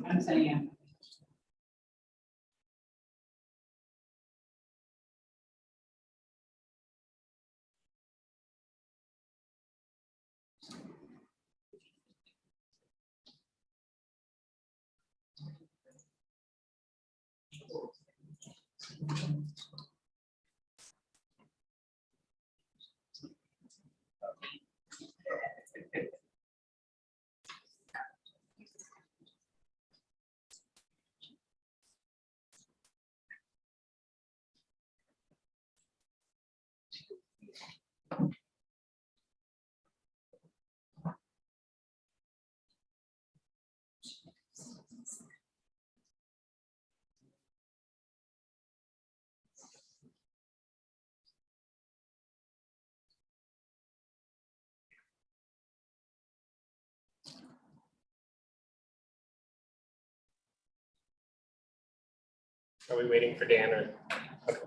I'm saying it. Are we waiting for Dan or? Okay.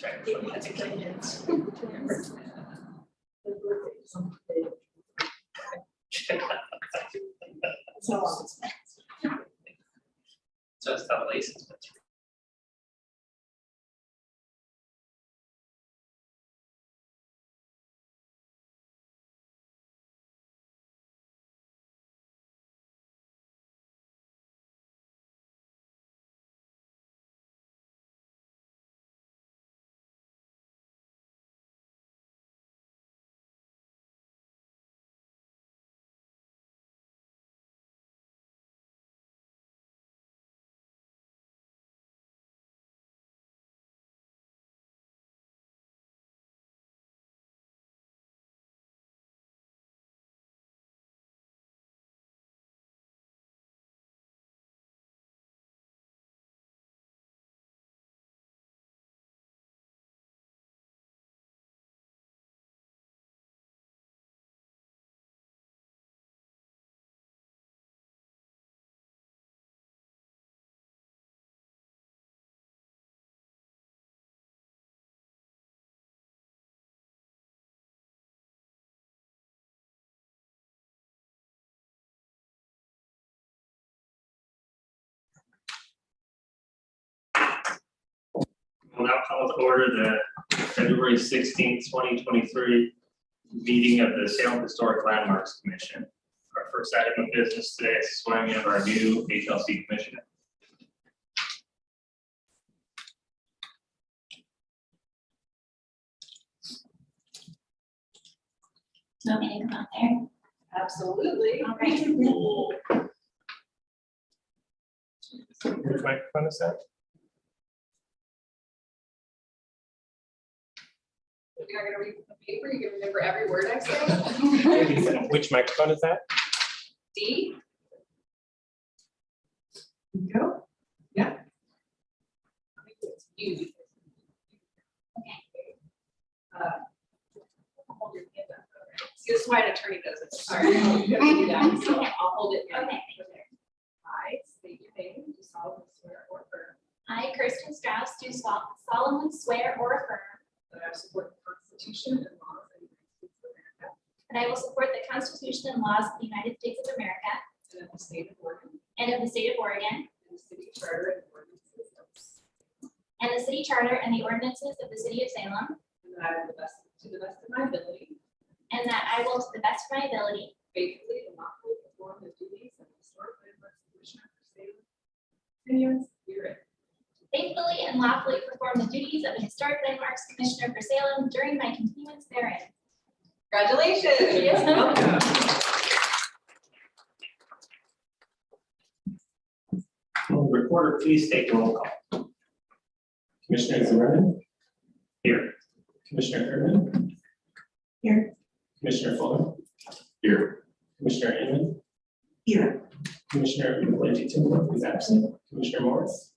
That's right. That's so it's not license. We'll now call to order the February 16th, 2023 meeting of the Salem Historic Landmarks Commission. Our first item of business today is swearing in of our new HLC commissioner. Do you want me to come out there? Absolutely. All right. Which microphone is that? You're not gonna read the paper, you can remember every word I say. Which microphone is that? D, Go. Yeah. it's U. Okay. Hold your hand up, all right. This is why an attorney does it. Sorry. You have to do that, so I'll hold it. here. Okay. I state your name, do solemnly swear or affirm I, Kirsten Strauss, do solemnly swear or affirm that I will support the Constitution and laws of the United States of America that I will support the Constitution and laws of the United States of America and of the state of Oregon and of the state of Oregon and the city charter and ordinances of and the city charter and the ordinances of the city of Salem, and that I will to the best of my ability and that I will, to the best of my ability, faithfully and lawfully perform the duties of the Historic Landmarks Commissioner for Salem. Continuance, herein. faithfully and lawfully perform the duties of the Historic Landmarks Commissioner for Salem during my continuance therein. Congratulations. Yes. Welcome. Will the recorder please take roll call? Commissioner Zimmerman, Here. Commissioner Herman. Here. Commissioner Fuller, Here. Commissioner Amon, Here. Commissioner Luigi Timber is absent, Commissioner Morris.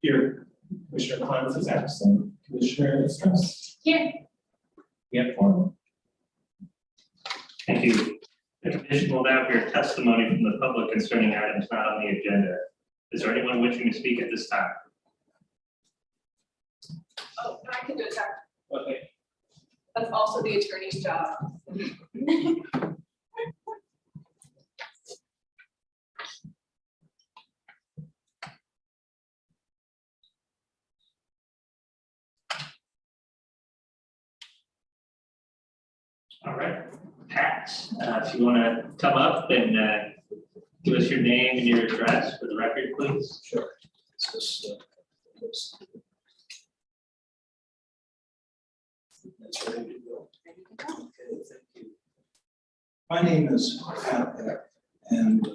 Here. Commissioner Clowns is absent, Commissioner Strauss. Here. We have four. Thank you. The commission will now hear testimony from the public concerning items not on the agenda. Is there anyone wishing to speak at this time? Oh, I can do it. Okay. That's also the attorney's job. All right, Pat, if you want to come up and give us your name and your address for the record, please. Sure. That's ready to go. Okay, thank you. My name is Pat Beck, and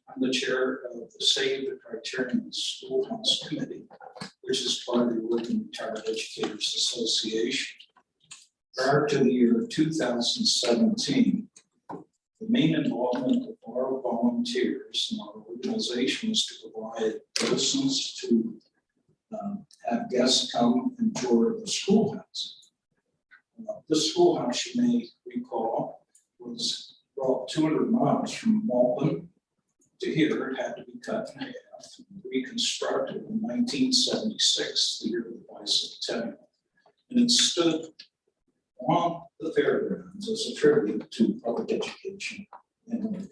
I'm the chair of the Save the Criterion Schoolhouse Committee, which is part of the Oregon Retired Educators Association. Prior to the year 2017, the main involvement of our volunteers in our organization was to provide docents to have guests come and tour the schoolhouse. This schoolhouse, you may recall, was brought 200 miles from Malden to here. It had to be cut in half, reconstructed in 1976, the year of the bicentennial. And it stood on the fairgrounds as a tribute to public education in Oregon.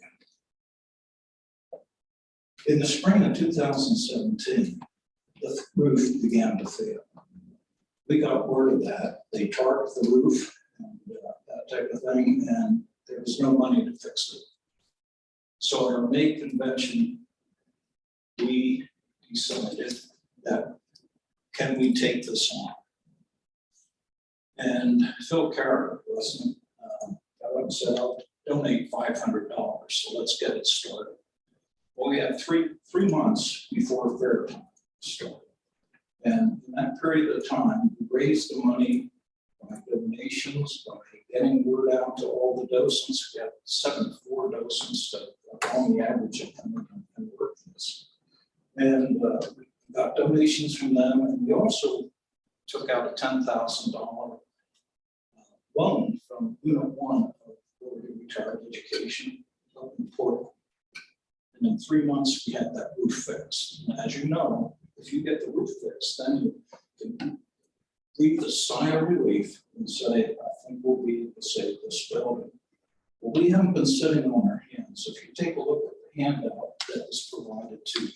In the spring of 2017, the roof began to fail. We got word of that. They tarped the roof and that type of thing, and there was no money to fix it. So at our May convention, we decided that, can we take this on? And Phil Carrick wasn't, I said, I'll donate $500, so let's get it started. Well, we had three months before fair time started. And in that period of time, we raised the money by donations, by getting word out to all the docents. We had 74 docents that on the average of coming and work this. And we got donations from them, and we also took out a $10,000 loan from Unit 1 of Oregon Retired Education up in Portland. And in 3 months, we had that roof fixed. And as you know, if you get the roof fixed, then you can breathe a sigh of relief and say, I think we'll be able to save this building. Well, we haven't been sitting on our hands. If you take a look at the handout that was provided to you,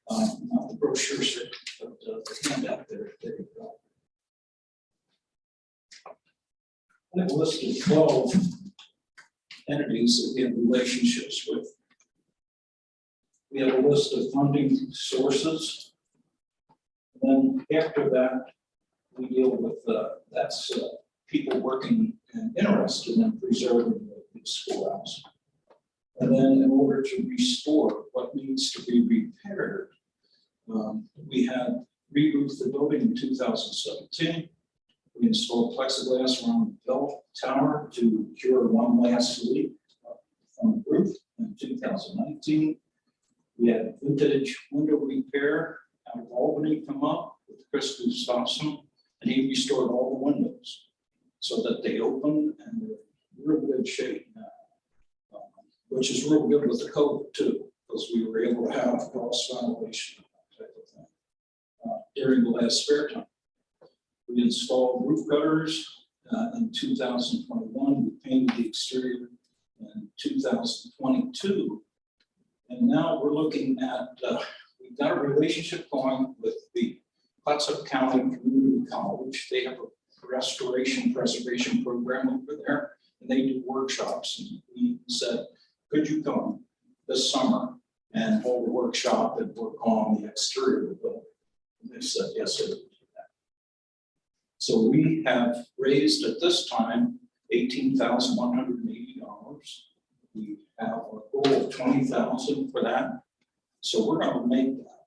not the brochure, but the handout there you go. I've listed 12 entities that we have relationships with. We have a list of funding sources. And then after that, we deal with that's people working and interested in preserving the schoolhouse. And then in order to restore what needs to be repaired, we had re-roofed the building in 2017. We installed plexiglass around the bell tower to cure one last leak from the roof in 2019. We had vintage window repair out of Albany come up with Chris Gustafson, and he restored all the windows so that they opened and real good shape now. Which is real good with the COVID too, because we were able to have cross ventilation type of thing during the last spare time. We installed roof gutters in 2021. We painted the exterior in 2022. And now we're looking at, we've got a relationship going with the Clatsop County Community College. They have a restoration preservation program over there, and they do workshops. And we said, could you come this summer and hold a workshop and work on the exterior of the building? And they said, yes, they would do that. So we have raised at this time $18,180. We have a goal of $20,000 for that. So we're going to make that.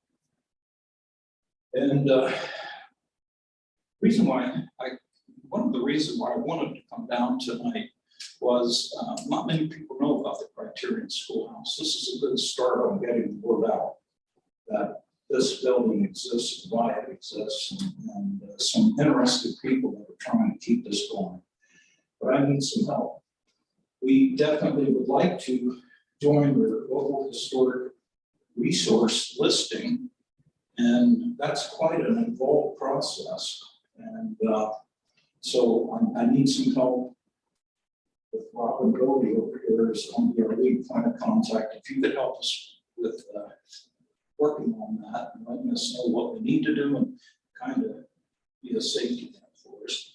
And one of the reasons why I wanted to come down tonight was not many people know about the Criterion Schoolhouse. This is a good start on getting the word out that this building exists and why it exists, and some interested people that are trying to keep this going. But I need some help. We definitely would like to join the local historic resource listing, and that's quite an involved process. And so I need some help with Robin Brody over here is on our lead point of contact. If you could help us with working on that and letting us know what we need to do and kind of be a safety net for us.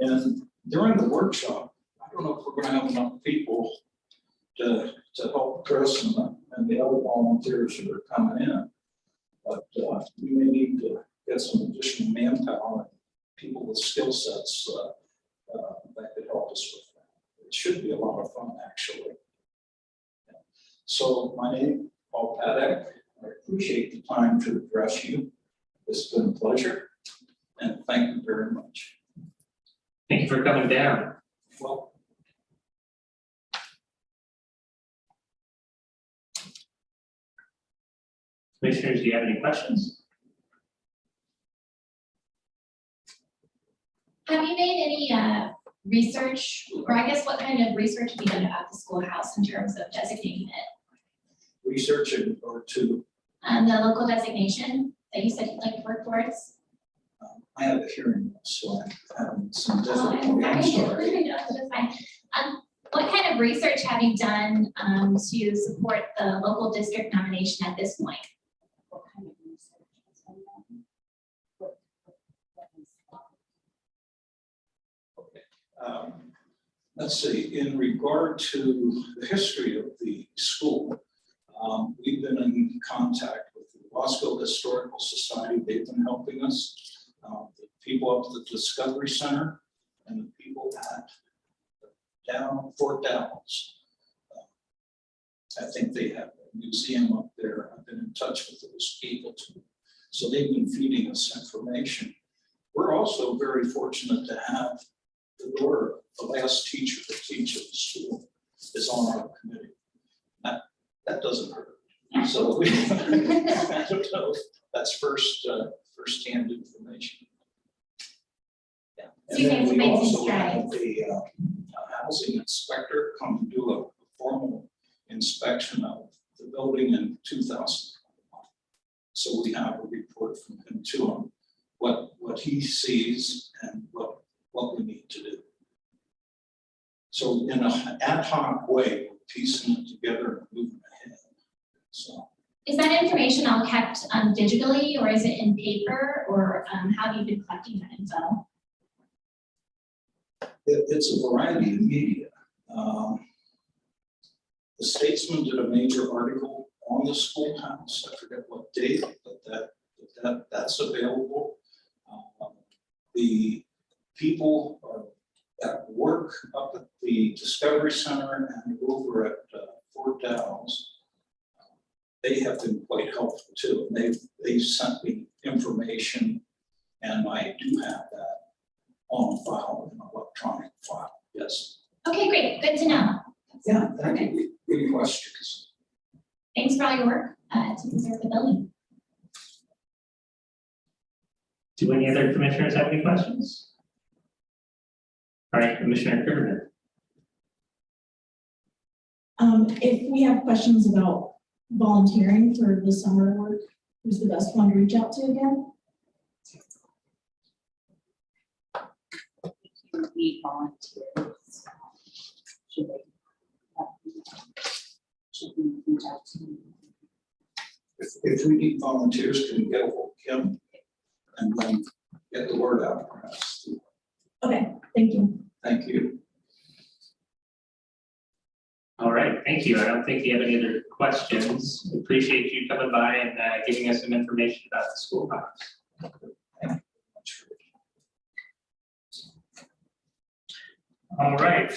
And during the workshop, I don't know if we're going to have enough people to help Chris and the other volunteers that are coming in, but we may need to get some additional manpower and people with skill sets that could help us with that. It should be a lot of fun, actually. So my name, Paul Paddock. I appreciate the time to address you. It's been a pleasure, and thank you very much. Thank you for coming down. Well, Commissioners, do you have any questions? Have you made any research, or I guess what kind of research have you done about the schoolhouse in terms of designating it? researching or to, The local designation that you said you'd like to work towards? I have a hearing, so I'm having some Oh, difficulty. I'm sorry. No, that's fine. What kind of research have you done to support the local district nomination at this point? What kind of research has been done? What Let's see, in regard to the history of the school, we've been in contact with the Wasco Historical Society. They've been helping us. The people up at the Discovery Center and the people at Fort Dallas. I think they have a museum up there. I've been in touch with those people too. So they've been feeding us information. We're also very fortunate to have the daughter, the last teacher to teach at the school, is on our committee. That doesn't hurt. So we, I don't know, that's first-hand information. Yeah. So you guys have made some also have strides. a housing inspector come and do a formal inspection of the building in 2021. So we have a report from him too on what he sees and what we need to do. So in an ad hoc way, we're piecing it together and moving ahead. So Is that information all kept digitally, or is it in paper, or how have you been collecting that info? it's a variety of media. The Statesman did a major article on the schoolhouse. I forget what date, but that's available. The people that work up at the Discovery Center and over at Fort Dallas, they have been quite helpful too. And they've sent me information, and I do have that on file, an electronic file. Yes. Okay, great, good to know. Yeah, thank you. Good questions. Thanks for all your work to preserve the building. Do any other commissioners have any questions? All right, Commissioner Crittenden. If we have questions about volunteering for the summer work, who's the best one to reach out to again? You need volunteers. Should they? Should we reach out to them? If we need volunteers, can we get a hold of Kim and then get the word out perhaps? Okay, thank you. Thank you. All right, thank you. I don't think you have any other questions. Appreciate you coming by and giving us some information about the schoolhouse. All right.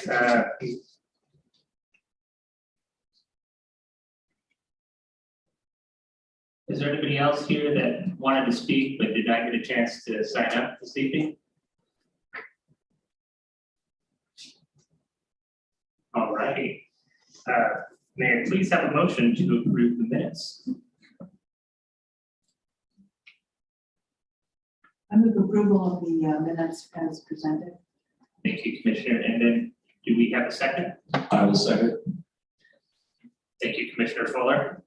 Is there anybody else here that wanted to speak but did not get a chance to sign up this evening? All righty. May I please have a motion to approve the minutes? I move approval of the minutes as presented. Thank you, Commissioner. And then do we have a second? I will second. Thank you, Commissioner Fuller.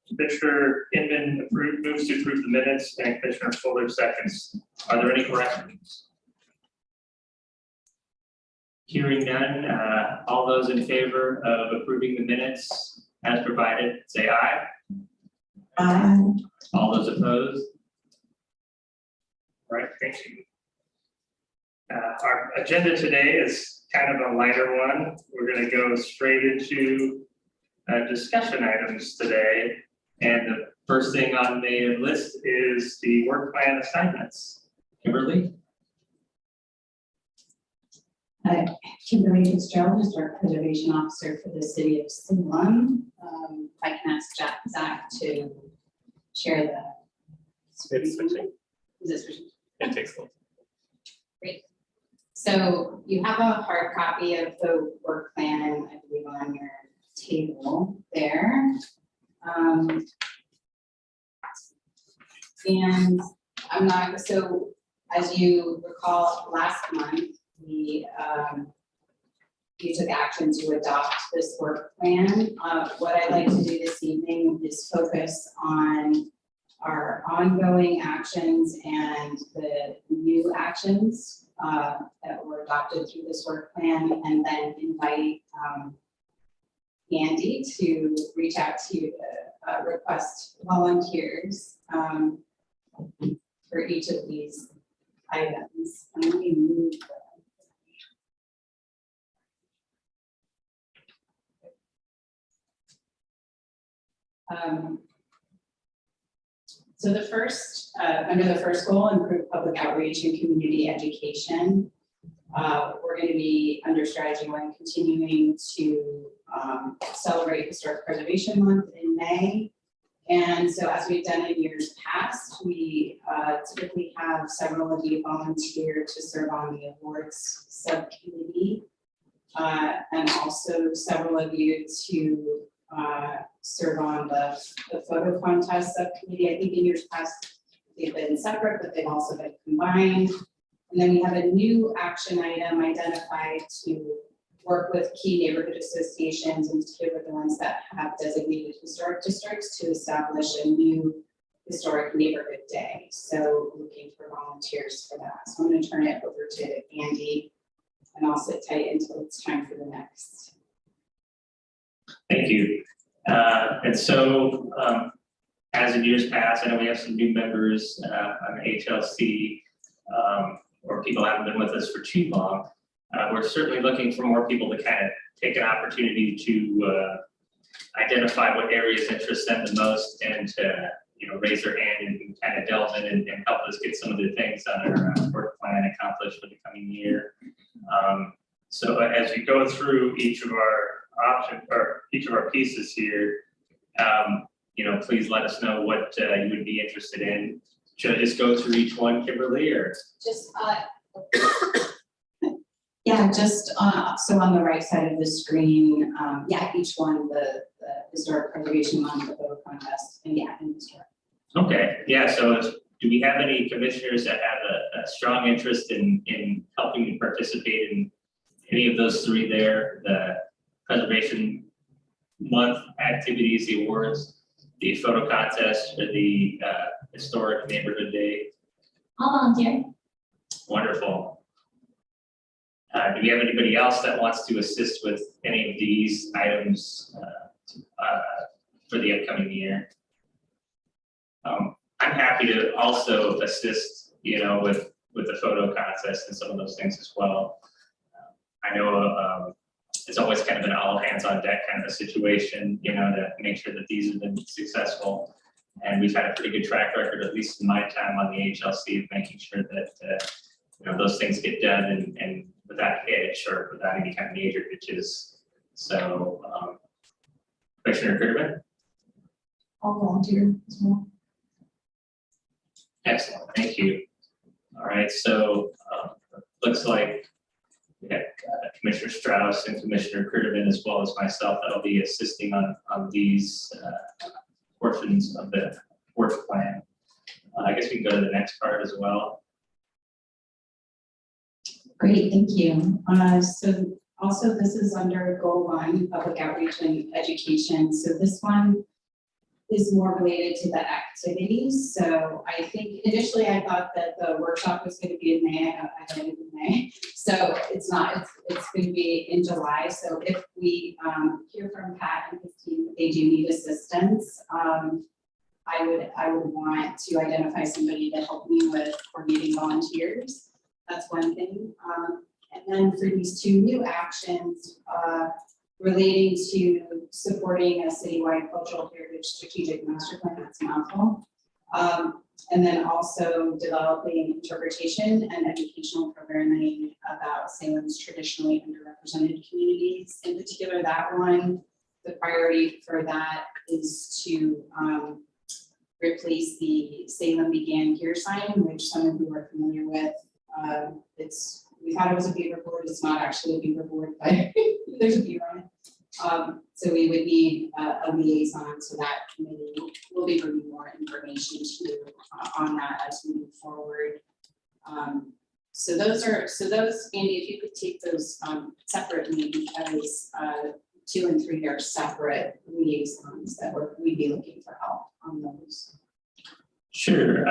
Commissioner Inman moves to approve the minutes and Commissioner Fuller seconds. Are there any corrections? Hearing none, all those in favor of approving the minutes as provided, say aye. All those opposed? All right, thank you. Our agenda today is kind of a lighter one. We're going to go straight into discussion items today. And the first thing on the list is the work plan assignments. Kimberly? Kimberly Fitzgerald, Historic Preservation Officer for the City of Salem. If I can ask Zach to share the. It's switching. Is it switching? It takes a little. Great. So you have a hard copy of the work plan, I believe, on your table there. And I'm not, so as you recall, last month, we you took action to adopt this work plan. What I'd like to do this evening is focus on our ongoing actions and the new actions that were adopted through this work plan, and then invite Andy to reach out to you to request volunteers for each of these items. And let me move so the first, under the first goal, improve public outreach and community education. We're going to be under strategy one continuing to celebrate Historic Preservation Month in May. And so as we've done in years past, we typically have several of you volunteer to serve on the awards subcommittee, and also several of you to serve on the photo contest subcommittee. I think in years past, they've been separate, but they've also been combined. And then we have a new action item identified to work with key neighborhood associations, in particular the ones that have designated historic districts, to establish a new historic neighborhood day. So looking for volunteers for that. So I'm going to turn it over to Andy, and I'll sit tight until it's time for the next. Thank you. And so, as in years past, I know we have some new members on the HLC, or people haven't been with us for too long. We're certainly looking for more people to kind of take an opportunity to identify what areas interest them the most, and to raise their hand and kind of delve in and help us get some of the things on our work plan accomplished for the coming year. So as we go through each of our options, or each of our pieces here, please let us know what you would be interested in. Should I just go through each one, Kimberly, or? Just yeah, just so on the right side of the screen, yeah, each one, the Historic Preservation Month, the photo contest, and yeah, and historic. Okay, yeah, so do we have any commissioners that have a strong interest in helping to participate any of those three there, the Preservation Month activities, the awards, the photo contest, or the Historic Neighborhood Day? I'll volunteer. Wonderful. Do we have anybody else that wants to assist with any of these items for the upcoming year? I'm happy to also assist, with the photo contest and some of those things as well. I know it's always kind of an all hands on deck kind of a situation, to make sure that these have been successful. And we've had a pretty good track record, at least in my time on the HLC, of making sure that those things get done and without a hitch or without any kind of major hitches. So, Commissioner Crittenden? I'll volunteer as well. Excellent, thank you. All right, so looks like we got Commissioner Strauss and Commissioner Crittenden, as well as myself, that'll be assisting on these portions of the work plan. I guess we can go to the next part as well. Great, thank you. So also this is under goal 1, public outreach and education. So this one is more related to the activities. So I think initially I thought that the workshop was going to be in May. I had it in May. So it's not, it's going to be in July. So if we hear from Pat and his team, that they do need assistance, I would want to identify somebody to help me with coordinating volunteers. That's one thing. And then for these 2 new actions relating to supporting a citywide cultural heritage strategic master plan, that's a mouthful. And then also developing interpretation and educational programming about Salem's traditionally underrepresented communities. In particular, that one, the priority for that is to replace the Salem Began Here sign, which some of you are familiar with. We thought it was a beaver board. It's not actually a beaver board, but there's a beaver on it. So we would need a liaison, so that committee will be bringing more information to you on that as we move forward. So those, Andy, if you could take those separately, because 2 and 3 are separate liaisons that we'd be looking for help on those. Sure.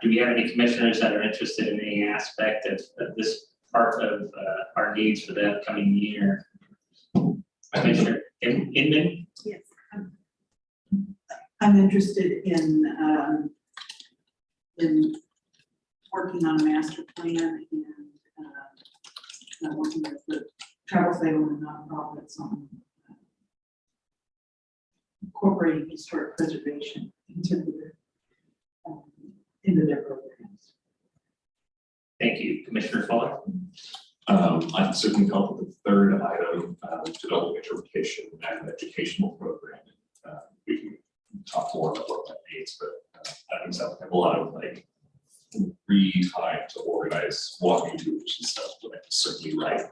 Do we have any commissioners that are interested in any aspect of this part of our needs for the upcoming year? Commissioner Inman? Yes. I'm interested in working on a master plan and working with the Travel Salem and nonprofits on incorporating historic preservation into their programs. Thank you. Commissioner Fuller? I can certainly help with the third item, developing interpretation and educational programming. We can talk more about what that means, but that means I have a lot of free time to organize walking tours and stuff, but I can certainly write.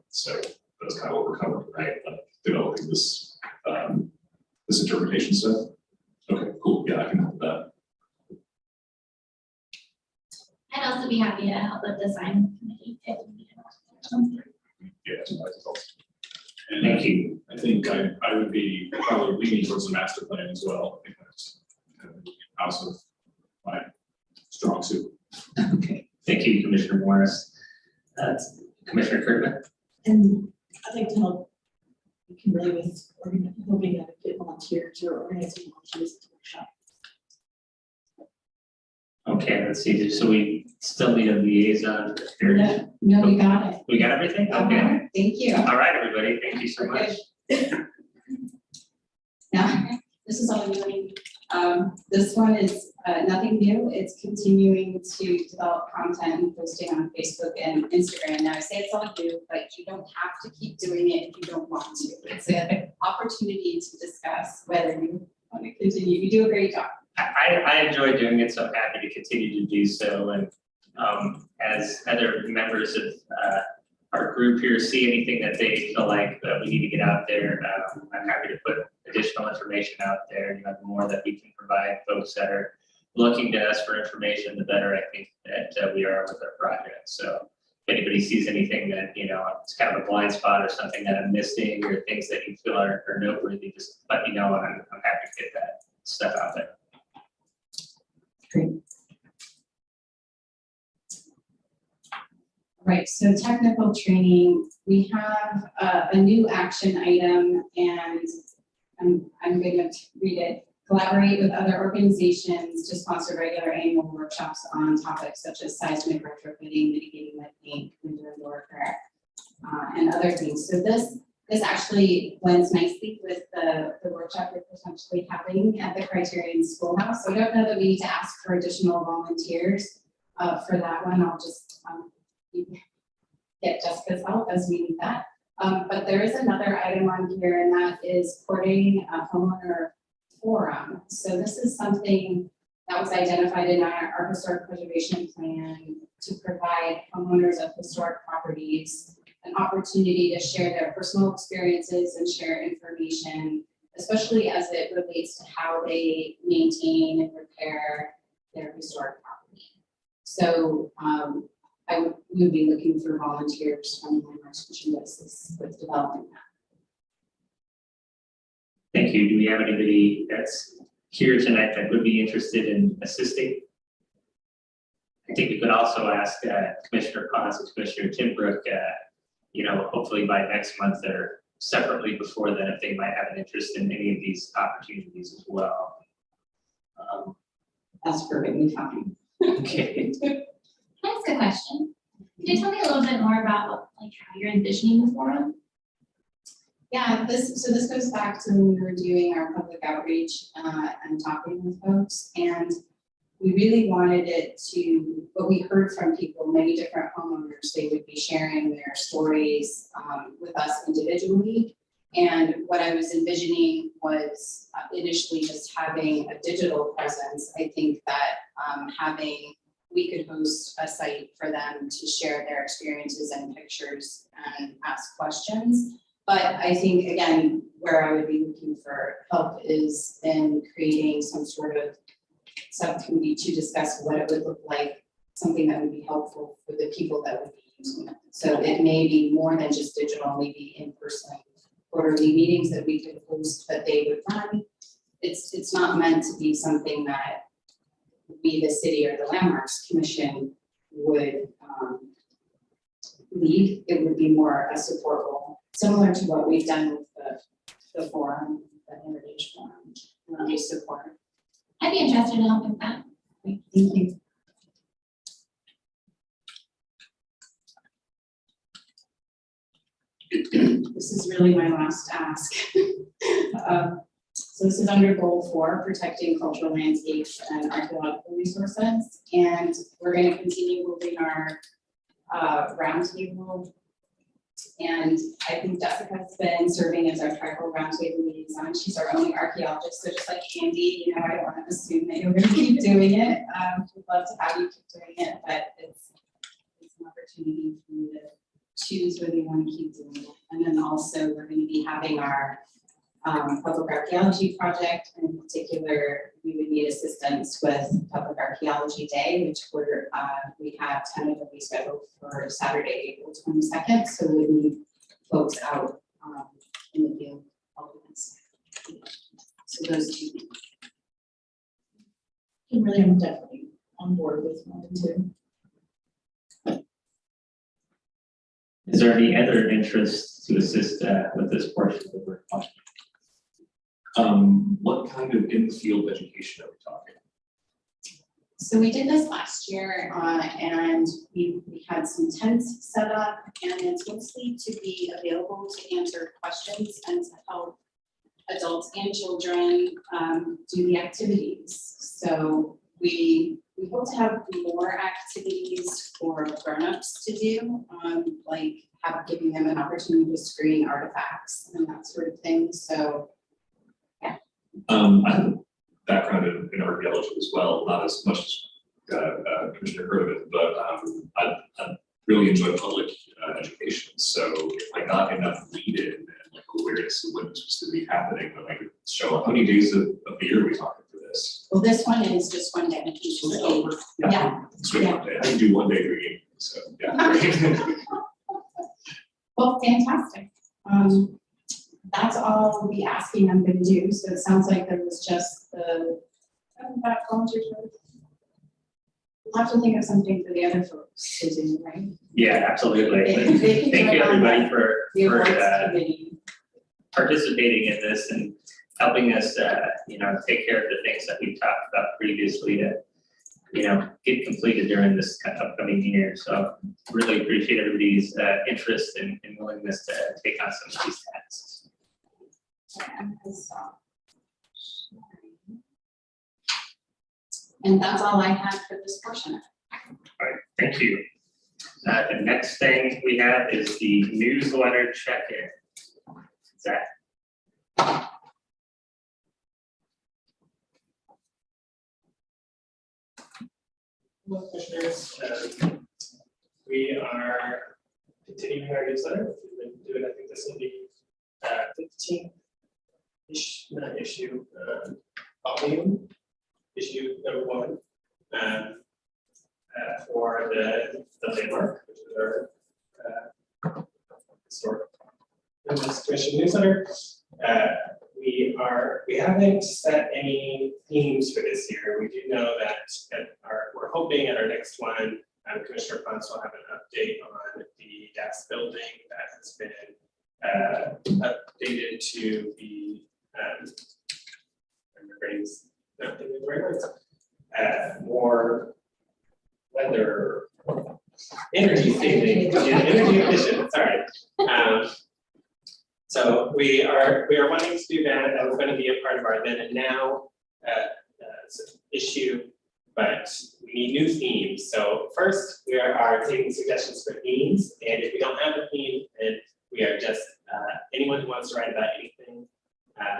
So that's kind of what we're covering, right? Developing this this interpretation stuff. Okay, cool. Yeah, I can help with that. I'd also be happy to help with the design committee if needed. Yeah, Thank you. I think I would be probably leaning towards the master plan as well, because also my strong suit. Okay. Thank you, Commissioner Morris. Commissioner Kirkman? And I'd like to help Kimberly with hoping to get volunteers or organizing volunteers at the workshop. Okay, let's see. So we still need a liaison. No, we got it. We got everything? Okay. Thank you. All right, everybody. Thank you so much. Now, this is all new. This one is nothing new. It's continuing to develop content and posting on Facebook and Instagram. Now I say it's all new, but you don't have to keep doing it if you don't want to. It's an opportunity to discuss whether you want to continue. You do a great job. I enjoy doing it, so I'm happy to continue to do so. And as other members of our group here see anything that they feel like we need to get out there, I'm happy to put additional information out there. The more that we can provide folks that are looking to us for information, the better I think that we are with our project. So anybody sees anything that, it's kind of a blind spot or something that I'm missing or things that you feel are noteworthy, just let me know and I'm happy to get that stuff out there. Right, so technical training, we have a new action item and I'm going to read it. Collaborate with other organizations to sponsor regular annual workshops on topics such as seismic retrofitting, mitigating lead paint, winter and door repair, and other things. So this actually blends nicely with the workshop we're potentially having at the Criterion Schoolhouse. So I don't know that we need to ask for additional volunteers for that one. I'll just get Jessica's help as we need that. But there is another item on here, and that is coordinating a homeowner forum. So this is something that was identified in our historic preservation plan to provide homeowners of historic properties an opportunity to share their personal experiences and share information, especially as it relates to how they maintain and repair their historic property. So we would be looking for volunteers from the Landmarks Commission to assist with developing that. Thank you. Do we have anybody that's here tonight that would be interested in assisting? I think we could also ask Commissioner Pons and Commissioner Timbrook, hopefully by next month or separately before then, if they might have an interest in any of these opportunities as well. That's perfectly fine. Okay. Can I ask a question? Can you tell me a little bit more about how you're envisioning the forum? Yeah, this goes back to when we were doing our public outreach and talking with folks, and we really wanted it to, what we heard from people, many different homeowners, they would be sharing their stories with us individually. And what I was envisioning was initially just having a digital presence. I think that we could host a site for them to share their experiences and pictures and ask questions. But I think, again, where I would be looking for help is in creating some sort of subcommittee to discuss what it would look like, something that would be helpful for the people that would be using it. So it may be more than just digital, maybe in-person quarterly meetings that we could host that they would run. It's not meant to be something that we, the city or the Landmarks Commission, would lead. It would be more a support role, similar to what we've done with the forum, the Heritage Forum, we support. I'd be interested in helping with that. Thank you. This is really my last ask. So this is under goal 4, protecting cultural landscapes and archaeological resources. And we're going to continue moving our roundtable. And I think Jessica's been serving as our tribal roundtable liaison. She's our only archaeologist. So just like Andy, I don't want to assume that you're going to keep doing it. We'd love to have you keep doing it, but it's an opportunity for you to choose whether you want to keep doing it. And then also we're going to be having our public archaeology project. In particular, we would need assistance with Public Archaeology Day, which we have tentatively scheduled for Saturday, April 22nd. So we need folks out in the field helping us. So those 2 things. Kimberly, I'm definitely on board with 1 and 2. Is there any other interest to assist with this portion of the work? What kind of in-field education are we talking? So we did this last year and we had some tents set up, and it's mostly to be available to answer questions and to help adults and children do the activities. So we hope to have more activities for grown-ups to do, like giving them an opportunity to screen artifacts and that sort of thing. So I have a background in archaeology as well, not as much as Commissioner Hurwitz, but I really enjoy public education. So if I got enough lead-in and awareness of what was supposed to be happening, then I could show up. How many days of the year are we talking for this? well, this one is just 1 day. So Yeah. it's been 1 day. I can do 1 day during so, yeah. Great. Well, fantastic. That's all the asking I'm gonna do, so it sounds like there was just the. That volunteer service. We'll have to think of something for the other folks to do, right? Yeah, absolutely. They can Thank you, join on everybody, the- for The awards for committee. participating in this and helping us, take care of the things that we talked about previously to, get completed during this upcoming year. So really appreciate everybody's interest and willingness to take on some of these tasks. And that's all I have for this portion. All right, thank you. The next thing we have is the newsletter check-in. Zach? Hello, commissioners. We are continuing our newsletter. We've been doing, I think this will be 15th-ish, not issue, volume, issue number 1, for the landmark, which is our historic Women's Commission newsletter. We haven't set any themes for this year. We do know that we're hoping at our next one, Commissioner Ponce will have an update on the DAS building that has been updated to be, my brain's not thinking of the right words, more weather, energy saving, energy efficient, sorry. So we are wanting to do that. That was going to be a part of our then and now issue, but we need new themes. So first, we are taking suggestions for themes, and if we don't have a theme, then we are just anyone who wants to write about anything,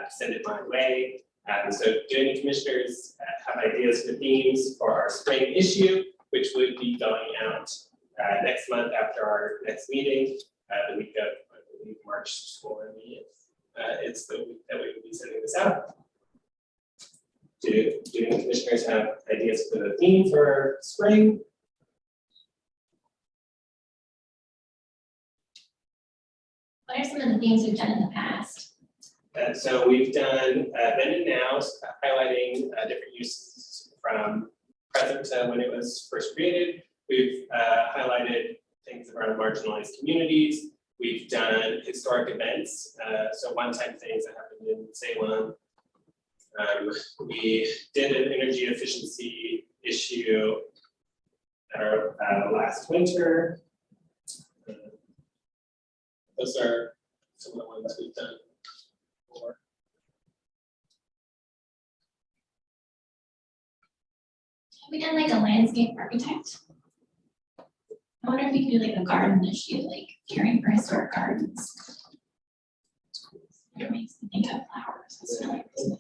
send it my way. So do any commissioners have ideas for themes for our spring issue, which would be going out next month after our next meeting, the week of, I believe, March school and me. It's the week that we will be sending this out. Do any commissioners have ideas for the theme for spring? What are some of the things we've done in the past? So we've done then and now, highlighting different uses from present to when it was first created. We've highlighted things around marginalized communities. We've done historic events, so one-time things that happened in Salem. We did an energy efficiency issue at our last winter. Those are some of the ones we've done before. Have we done like a landscape architect? I wonder if we could do like a garden issue, like caring for historic gardens. It makes me think of flowers. It's really nice.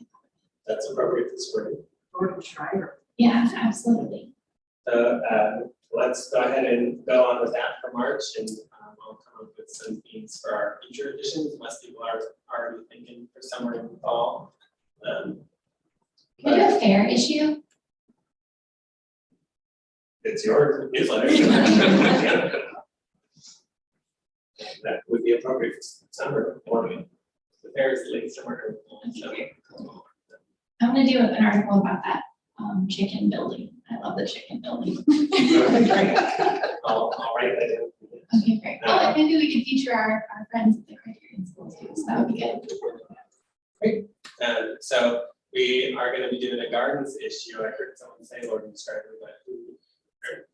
That's appropriate for spring. Gordon Schreiber. Yeah, absolutely. So let's go ahead and go on with that for March, and I'll come up with some themes for our future editions, unless people are already thinking for summer and fall. Can we do a fair issue? It's your newsletter. That would be appropriate for summer morning. The fair is late summer. So. I'm gonna do an article about that chicken building. I love the chicken building. I'll write that in. Okay, great. Well, maybe we could feature our friends at the Criterion School too, so that would be good. Great. So we are going to be doing a gardens issue. I heard someone say Lord Schreiber, but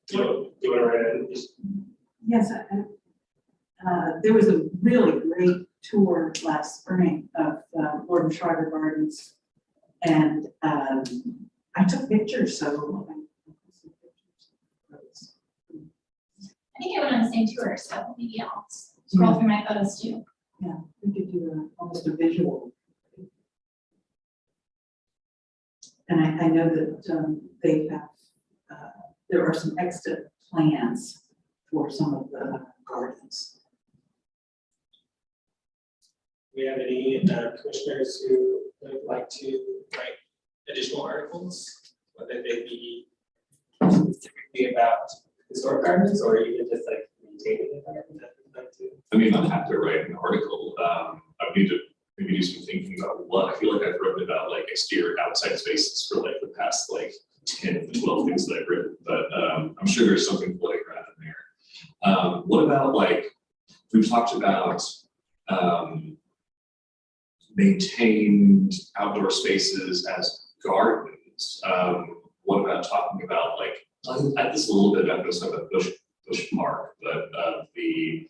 do you want to write an issue? Yes, there was a really great tour last spring of Lord Schreiber Gardens. And I took pictures, so. I think I went on the same tour, so maybe I'll scroll through my photos too. Yeah, we could do almost a visual. And I know that they have, there are some extra plans for some of the gardens. Do we have any commissioners who would like to write additional articles, whether they be specifically about historic gardens, or even just like maintaining a garden that we'd like to? I mean, I'm happy to write an article. I need to maybe do some thinking about what, I feel like I've written about like exterior outside spaces for like the past like 10 to 12 things that I've written, but I'm sure there's something floating around in there. What about like, we've talked about maintained outdoor spaces as gardens. What about talking about like, I had this a little bit about this about Bush Park, but the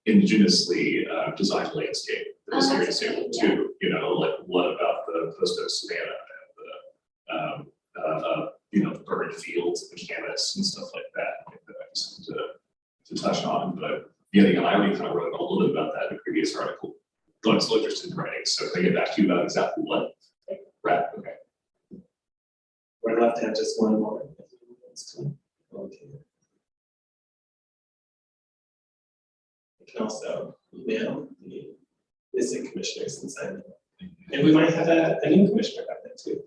indigenously designed landscape that was Oh, here in that's Salem great, too. You know, like what about the post oak savanna and the the burned fields and the canvas and stuff like that. I think that I just to touch on, but yeah, again, I already kind of wrote a little bit about that in a previous article. But I'm still interested in writing, so if I get back to you about exactly what. Right, okay. We're left to have just one more. Okay. You can also email the missing commissioners and sign them. And we might have a new commissioner back then too.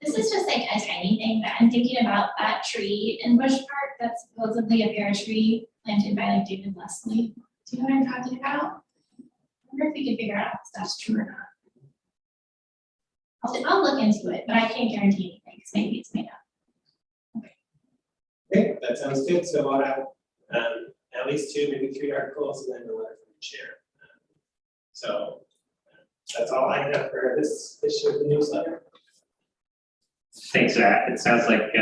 This is just like a tiny thing, but I'm thinking about that tree in Bush Park that's supposedly a pear tree planted by like David Leslie. Do you know what I'm talking about? I wonder if we can figure out if that's true or not. I'll look into it, but I can't guarantee anything, because maybe it's made up. Great, that sounds good. So I'll have at least 2, maybe 3 articles and then a letter from the chair. So that's all I have for this issue of the newsletter. Thanks, Zach. It sounds like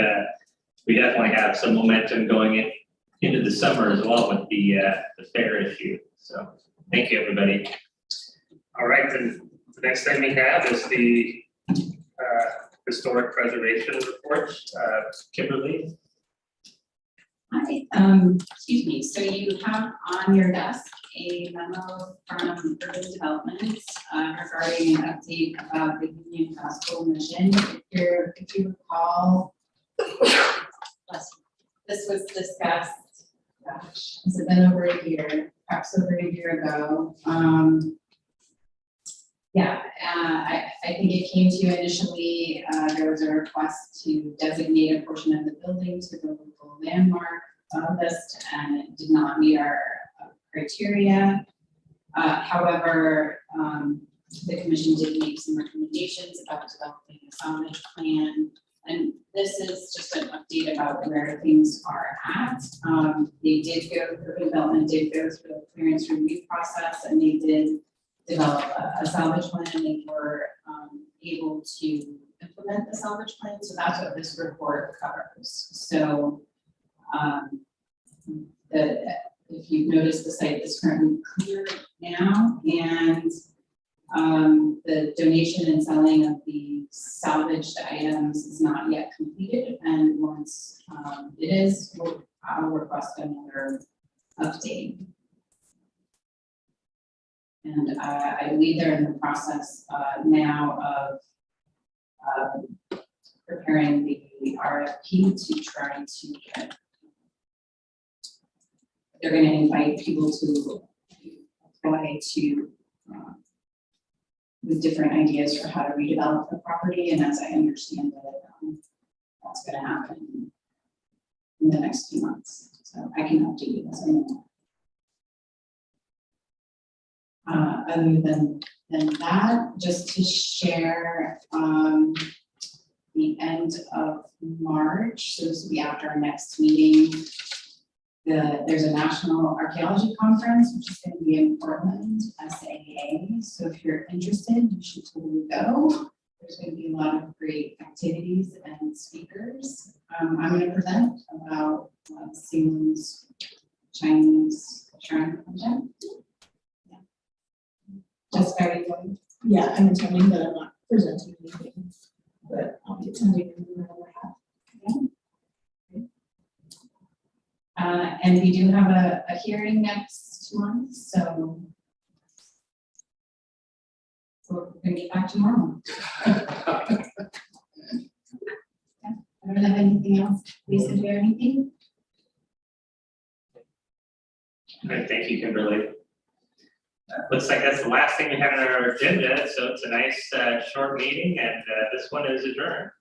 we definitely have some momentum going into the summer as well with the fair issue. So thank you, everybody. All right, then the next thing we have is the historic preservation report. Kimberly. Hi, excuse me, so you have on your desk a memo from Urban Development regarding an update about the Union Gospel mission. If you recall, this was discussed, gosh, has it been over a year, perhaps over a year ago? I think it came to you initially, there was a request to designate a portion of the building to the local landmark list, and it did not meet our criteria. However, the commission did make some recommendations about developing a salvage plan, and this is just an update about where things are at. Urban Development did go through the clearance review process, and they did develop a salvage plan, and they were able to implement the salvage plan. So that's what this report covers. So if you've noticed, the site is currently clear now, and the donation and selling of the salvaged items is not yet completed. And once it is, I'll request another update. And I believe they're in the process now of preparing the RFP to try to get. They're going to invite people to apply to with different ideas for how to redevelop the property. And as I understand it, that's going to happen in the next few months. So I can update you as I know. Other than that, just to share the end of March, so this will be after our next meeting. There's a National Archaeology Conference, which is going to be in Portland, SAA. So if you're interested, you should totally go. There's going to be a lot of great activities and speakers. I'm going to present about Salem's Chinese Shrine Project. Jessica, are you going? Yeah, I'm attending, but I'm not presenting anything, but I'll be attending no matter what happens. And we do have a hearing next month, so we're gonna get back to normal. I don't have anything else. Lisa, do you have anything? Great, thank you, Kimberly. Looks like that's the last thing we have on our agenda, so it's a nice short meeting, and this one is adjourned.